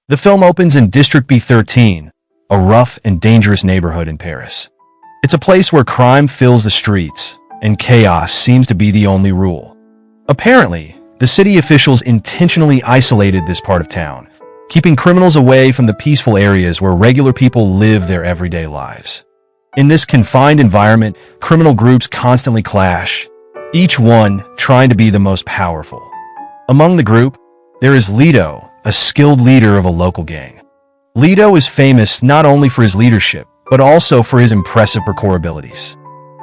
The film opens in District B13, a rough and dangerous neighborhood in Paris. It's a place where crime fills the streets, and chaos seems to be the only rule. Apparently, the city officials intentionally isolated this part of town, keeping criminals away from the peaceful areas where regular people live their everyday lives. In this confined environment, criminal groups constantly clash, each one trying to be the most powerful. Among the group, there is Lido, a skilled leader of a local gang. Lido is famous not only for his leadership, but also for his impressive parkour abilities.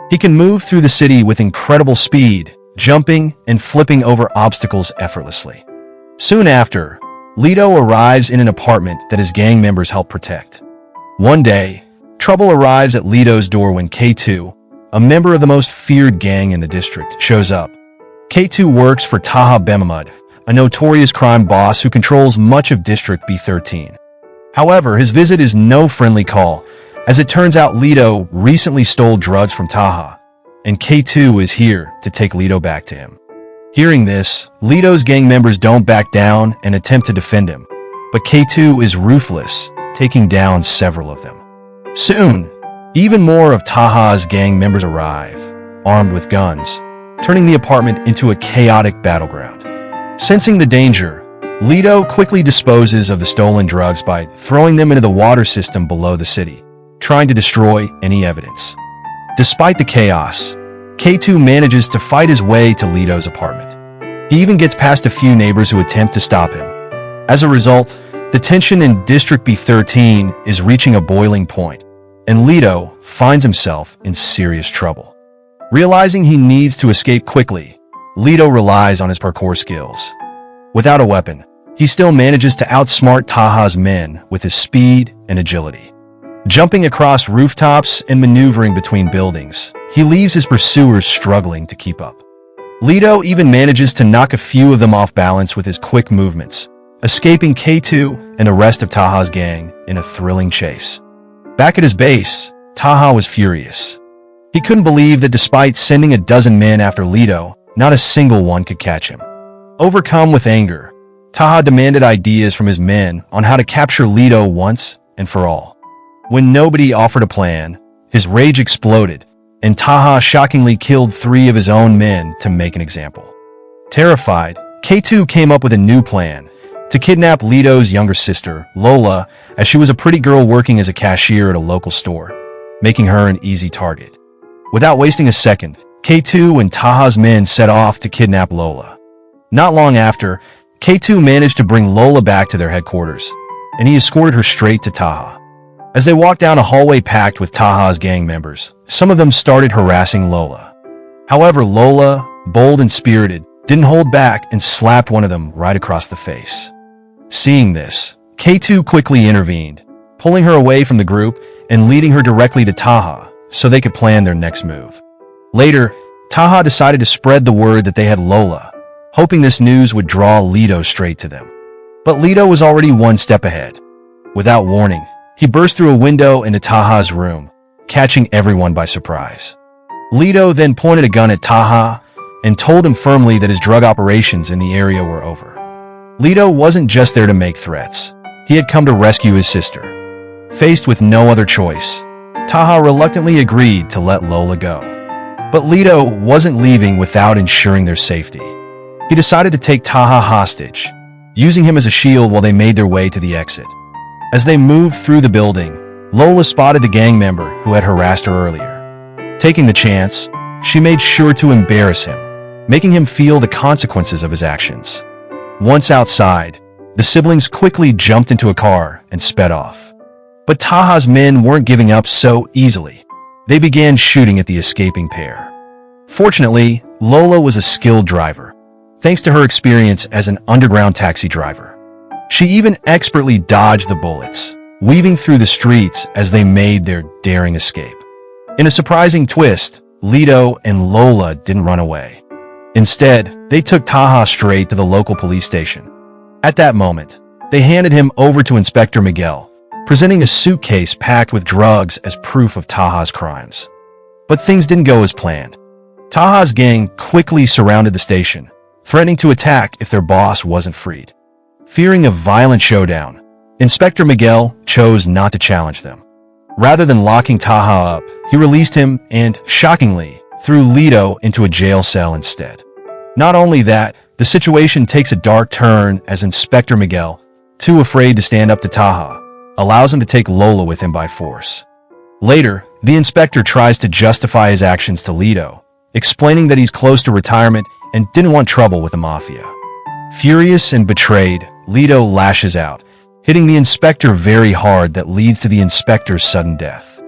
He can move through the city with incredible speed, jumping and flipping over obstacles effortlessly. Soon after, Lido arrives in an apartment that his gang members help protect. One day, trouble arrives at Lido's door when K2, a member of the most feared gang in the district, shows up. K2 works for Taha, a notorious crime boss who controls much of District B13. However, his visit is no friendly call, as it turns out Lido recently stole drugs from Taha, and K2 is here to take Lido back to him. Hearing this, Lido's gang members don't back down and attempt to defend him, but K2 is ruthless, taking down several of them. Soon, even more of Taha's gang members arrive, armed with guns, turning the apartment into a chaotic battleground. Sensing the danger, Lido quickly disposes of the stolen drugs by throwing them into the water system below the city, trying to destroy any evidence. Despite the chaos, K2 manages to fight his way to Lido's apartment. He even gets past a few neighbors who attempt to stop him. As a result, the tension in District B13 is reaching a boiling point, and Lido finds himself in serious trouble. Realizing he needs to escape quickly, Lido relies on his parkour skills. Without a weapon, he still manages to outsmart Taha's men with his speed and agility. Jumping across rooftops and maneuvering between buildings, he leaves his pursuers struggling to keep up. Lido even manages to knock a few of them off balance with his quick movements, escaping K2 and the rest of Taha's gang in a thrilling chase. Back at his base, Taha was furious. He couldn't believe that despite sending a dozen men after Lido, not a single one could catch him. Overcome with anger, Taha demanded ideas from his men on how to capture Lido once and for all. When nobody offered a plan, his rage exploded, and Taha shockingly killed 3 of his own men to make an example. Terrified, K2 came up with a new plan to kidnap Lido's younger sister, Lola, as she was a pretty girl working as a cashier at a local store, making her an easy target. Without wasting a second, K2 and Taha's men set off to kidnap Lola. Not long after, K2 managed to bring Lola back to their headquarters, and he escorted her straight to Taha. As they walked down a hallway packed with Taha's gang members, some of them started harassing Lola. However, Lola, bold and spirited, didn't hold back and slapped one of them right across the face. Seeing this, K2 quickly intervened, pulling her away from the group and leading her directly to Taha so they could plan their next move. Later, Taha decided to spread the word that they had Lola, hoping this news would draw Lido straight to them. But Lido was already one step ahead. Without warning, he burst through a window into Taha's room, catching everyone by surprise. Lido then pointed a gun at Taha and told him firmly that his drug operations in the area were over. Lido wasn't just there to make threats. He had come to rescue his sister. Faced with no other choice, Taha reluctantly agreed to let Lola go. But Lido wasn't leaving without ensuring their safety. He decided to take Taha hostage, using him as a shield while they made their way to the exit. As they moved through the building, Lola spotted the gang member who had harassed her earlier. Taking the chance, she made sure to embarrass him, making him feel the consequences of his actions. Once outside, the siblings quickly jumped into a car and sped off. But Taha's men weren't giving up so easily. They began shooting at the escaping pair. Fortunately, Lola was a skilled driver, thanks to her experience as an underground taxi driver. She even expertly dodged the bullets, weaving through the streets as they made their daring escape. In a surprising twist, Lido and Lola didn't run away. Instead, they took Taha straight to the local police station. At that moment, they handed him over to Inspector Miguel, presenting a suitcase packed with drugs as proof of Taha's crimes. But things didn't go as planned. Taha's gang quickly surrounded the station, threatening to attack if their boss wasn't freed. Fearing a violent showdown, Inspector Miguel chose not to challenge them. Rather than locking Taha up, he released him and, shockingly, threw Lito into a jail cell instead. Not only that, the situation takes a dark turn as Inspector Miguel, too afraid to stand up to Taha, allows him to take Lola with him by force. Later, the inspector tries to justify his actions to Lito, explaining that he's close to retirement and didn't want trouble with the mafia. Furious and betrayed, Lito lashes out, hitting the inspector very hard that leads to the inspector's sudden death.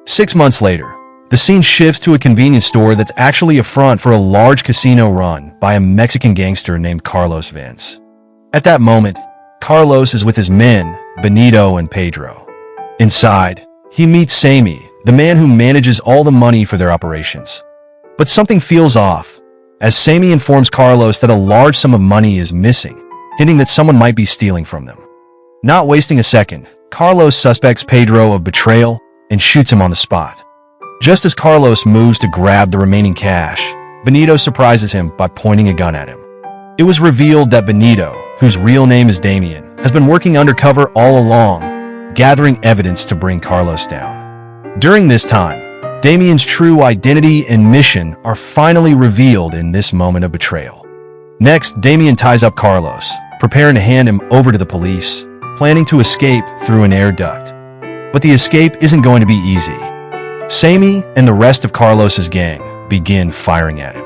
6 months later, the scene shifts to a convenience store that's actually a front for a large casino run by a Mexican gangster named Carlos Vince. At that moment, Carlos is with his men, Benito and Pedro. Inside, he meets Sammy, the man who manages all the money for their operations. But something feels off, as Sammy informs Carlos that a large sum of money is missing, hinting that someone might be stealing from them. Not wasting a second, Carlos suspects Pedro of betrayal and shoots him on the spot. Just as Carlos moves to grab the remaining cash, Benito surprises him by pointing a gun at him. It was revealed that Benito, whose real name is Damien, has been working undercover all along, gathering evidence to bring Carlos down. During this time, Damien's true identity and mission are finally revealed in this moment of betrayal. Next, Damien ties up Carlos, preparing to hand him over to the police, planning to escape through an air duct. But the escape isn't going to be easy. Sammy and the rest of Carlos's gang begin firing at him.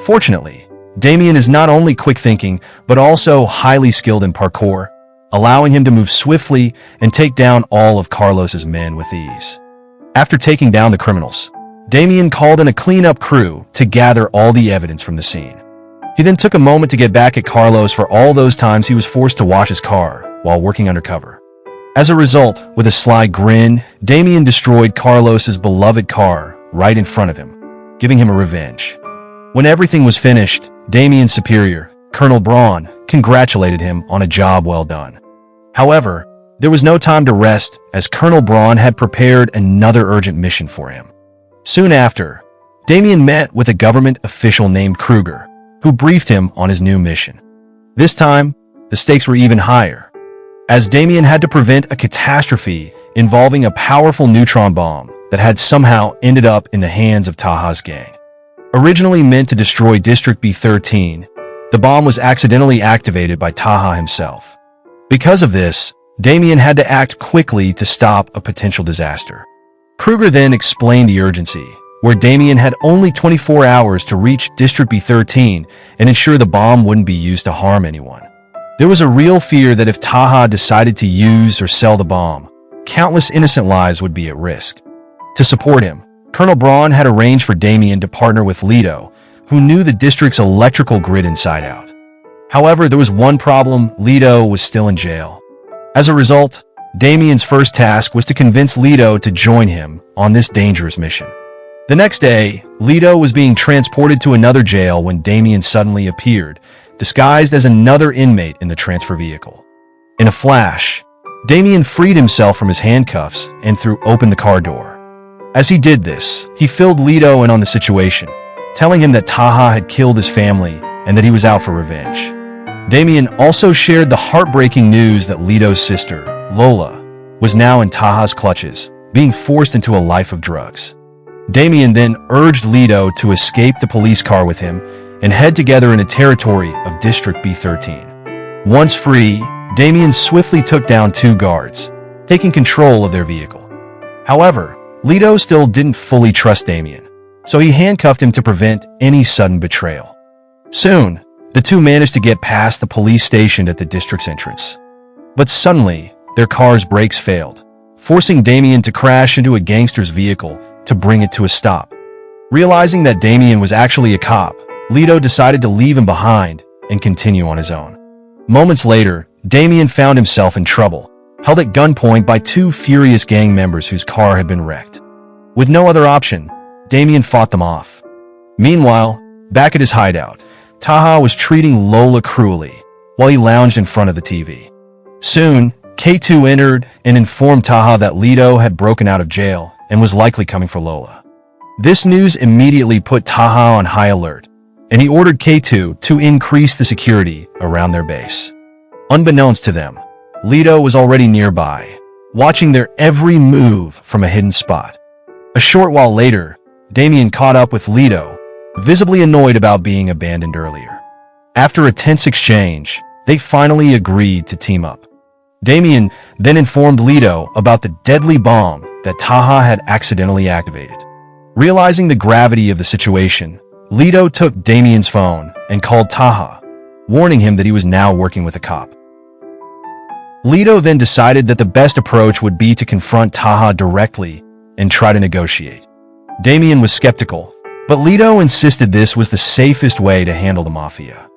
Fortunately, Damien is not only quick-thinking, but also highly skilled in parkour, allowing him to move swiftly and take down all of Carlos's men with ease. After taking down the criminals, Damien called in a cleanup crew to gather all the evidence from the scene. He then took a moment to get back at Carlos for all those times he was forced to wash his car while working undercover. As a result, with a sly grin, Damien destroyed Carlos's beloved car right in front of him, giving him a revenge. When everything was finished, Damien's superior, Colonel Braun, congratulated him on a job well done. However, there was no time to rest as Colonel Braun had prepared another urgent mission for him. Soon after, Damien met with a government official named Kruger, who briefed him on his new mission. This time, the stakes were even higher, as Damien had to prevent a catastrophe involving a powerful neutron bomb that had somehow ended up in the hands of Taha's gang. Originally meant to destroy District B13, the bomb was accidentally activated by Taha himself. Because of this, Damien had to act quickly to stop a potential disaster. Kruger then explained the urgency, where Damien had only 24 hours to reach District B13 and ensure the bomb wouldn't be used to harm anyone. There was a real fear that if Taha decided to use or sell the bomb, countless innocent lives would be at risk. To support him, Colonel Braun had arranged for Damien to partner with Lito, who knew the district's electrical grid inside out. However, there was one problem: Lito was still in jail. As a result, Damien's first task was to convince Lito to join him on this dangerous mission. The next day, Lito was being transported to another jail when Damien suddenly appeared, disguised as another inmate in the transfer vehicle. In a flash, Damien freed himself from his handcuffs and threw open the car door. As he did this, he filled Lito in on the situation, telling him that Taha had killed his family and that he was out for revenge. Damien also shared the heartbreaking news that Lito's sister, Lola, was now in Taha's clutches, being forced into a life of drugs. Damien then urged Lito to escape the police car with him and head together in the territory of District B13. Once free, Damien swiftly took down 2 guards, taking control of their vehicle. However, Lito still didn't fully trust Damien, so he handcuffed him to prevent any sudden betrayal. Soon, the two managed to get past the police station at the district's entrance. But suddenly, their car's brakes failed, forcing Damien to crash into a gangster's vehicle to bring it to a stop. Realizing that Damien was actually a cop, Lito decided to leave him behind and continue on his own. Moments later, Damien found himself in trouble, held at gunpoint by 2 furious gang members whose car had been wrecked. With no other option, Damien fought them off. Meanwhile, back at his hideout, Taha was treating Lola cruelly while he lounged in front of the TV. Soon, K2 entered and informed Taha that Lito had broken out of jail and was likely coming for Lola. This news immediately put Taha on high alert, and he ordered K2 to increase the security around their base. Unbeknownst to them, Leto was already nearby, watching their every move from a hidden spot. A short while later, Damien caught up with Leto, visibly annoyed about being abandoned earlier. After a tense exchange, they finally agreed to team up. Damien then informed Leto about the deadly bomb that Taha had accidentally activated. Realizing the gravity of the situation, Leto took Damien's phone and called Taha, warning him that he was now working with a cop. Leto then decided that the best approach would be to confront Taha directly and try to negotiate. Damien was skeptical, but Leto insisted this was the safest way to handle the mafia.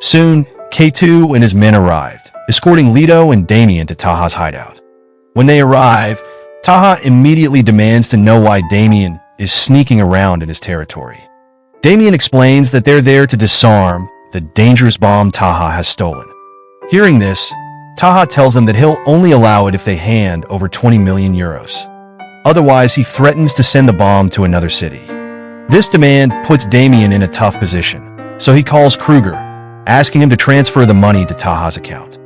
Soon, K2 and his men arrived, escorting Leto and Damien to Taha's hideout. When they arrive, Taha immediately demands to know why Damien is sneaking around in his territory. Damien explains that they're there to disarm the dangerous bomb Taha has stolen. Hearing this, Taha tells them that he'll only allow it if they hand over 20 million euros. Otherwise, he threatens to send the bomb to another city. This demand puts Damien in a tough position, so he calls Kruger, asking him to transfer the money to Taha's account.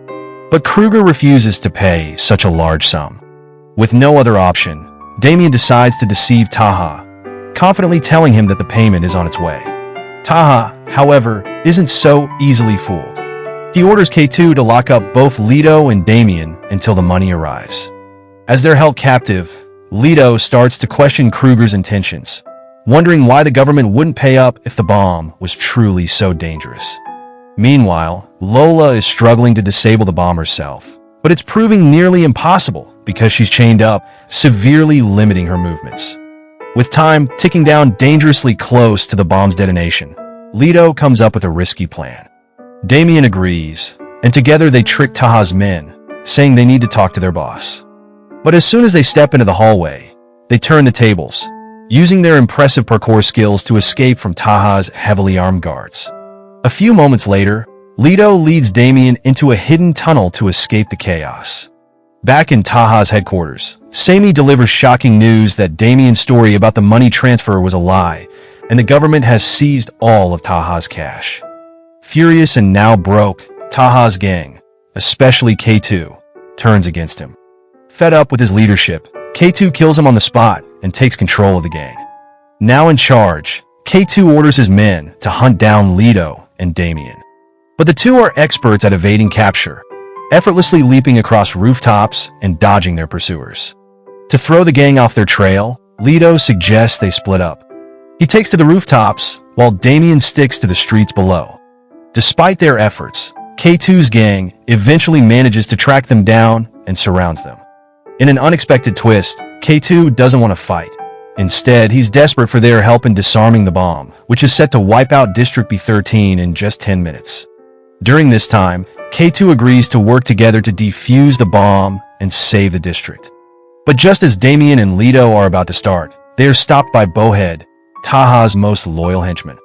But Kruger refuses to pay such a large sum. With no other option, Damien decides to deceive Taha, confidently telling him that the payment is on its way. Taha, however, isn't so easily fooled. He orders K2 to lock up both Leto and Damien until the money arrives. As they're held captive, Leto starts to question Kruger's intentions, wondering why the government wouldn't pay up if the bomb was truly so dangerous. Meanwhile, Lola is struggling to disable the bomb herself, but it's proving nearly impossible because she's chained up, severely limiting her movements. With time ticking down dangerously close to the bomb's detonation, Leto comes up with a risky plan. Damien agrees, and together they trick Taha's men, saying they need to talk to their boss. But as soon as they step into the hallway, they turn the tables, using their impressive parkour skills to escape from Taha's heavily armed guards. A few moments later, Leto leads Damien into a hidden tunnel to escape the chaos. Back in Taha's headquarters, Sami delivers shocking news that Damien's story about the money transfer was a lie, and the government has seized all of Taha's cash. Furious and now broke, Taha's gang, especially K2, turns against him. Fed up with his leadership, K2 kills him on the spot and takes control of the gang. Now in charge, K2 orders his men to hunt down Leto and Damien. But the two are experts at evading capture, effortlessly leaping across rooftops and dodging their pursuers. To throw the gang off their trail, Leto suggests they split up. He takes to the rooftops, while Damien sticks to the streets below. Despite their efforts, K2's gang eventually manages to track them down and surrounds them. In an unexpected twist, K2 doesn't want to fight. Instead, he's desperate for their help in disarming the bomb, which is set to wipe out District B13 in just 10 minutes. During this time, K2 agrees to work together to defuse the bomb and save the district. But just as Damien and Leto are about to start, they are stopped by Bowhead, Taha's most loyal henchman.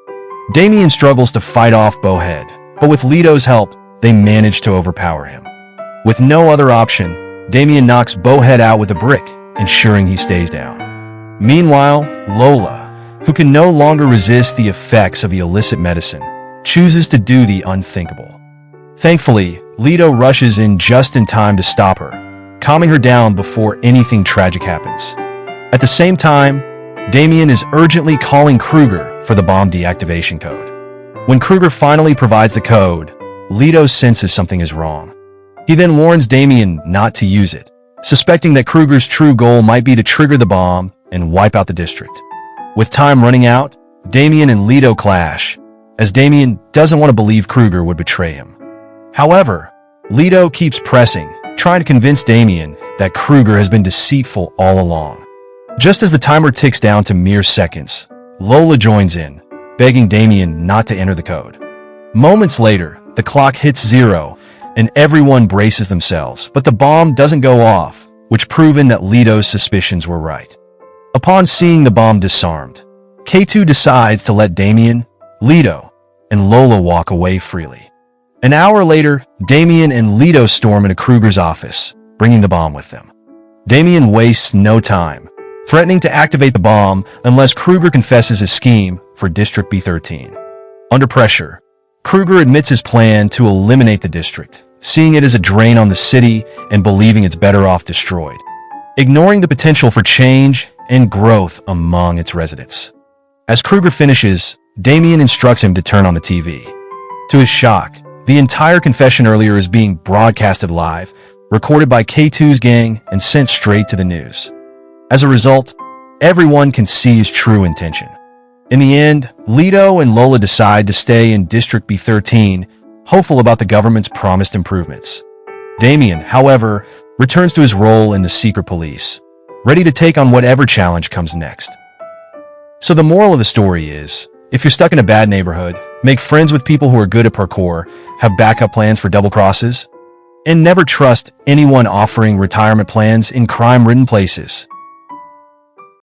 Damien struggles to fight off Bowhead, but with Leto's help, they manage to overpower him. With no other option, Damien knocks Bowhead out with a brick, ensuring he stays down. Meanwhile, Lola, who can no longer resist the effects of the illicit medicine, chooses to do the unthinkable. Thankfully, Leto rushes in just in time to stop her, calming her down before anything tragic happens. At the same time, Damien is urgently calling Kruger for the bomb deactivation code. When Kruger finally provides the code, Leto senses something is wrong. He then warns Damien not to use it, suspecting that Kruger's true goal might be to trigger the bomb and wipe out the district. With time running out, Damien and Leto clash, as Damien doesn't want to believe Kruger would betray him. However, Leto keeps pressing, trying to convince Damien that Kruger has been deceitful all along. Just as the timer ticks down to mere seconds, Lola joins in, begging Damien not to enter the code. Moments later, the clock hits 0, and everyone braces themselves, but the bomb doesn't go off, which proven that Leto's suspicions were right. Upon seeing the bomb disarmed, K2 decides to let Damien, Leto, and Lola walk away freely. An hour later, Damien and Leto storm into Kruger's office, bringing the bomb with them. Damien wastes no time, threatening to activate the bomb unless Kruger confesses his scheme for District B13. Under pressure, Kruger admits his plan to eliminate the district, seeing it as a drain on the city and believing it's better off destroyed, ignoring the potential for change and growth among its residents. As Kruger finishes, Damien instructs him to turn on the TV. To his shock, the entire confession earlier is being broadcasted live, recorded by K2's gang, and sent straight to the news. As a result, everyone can see his true intention. In the end, Lito and Lola decide to stay in District B13, hopeful about the government's promised improvements. Damien, however, returns to his role in the secret police, ready to take on whatever challenge comes next. So the moral of the story is, if you're stuck in a bad neighborhood, make friends with people who are good at parkour, have backup plans for double crosses, and never trust anyone offering retirement plans in crime-ridden places.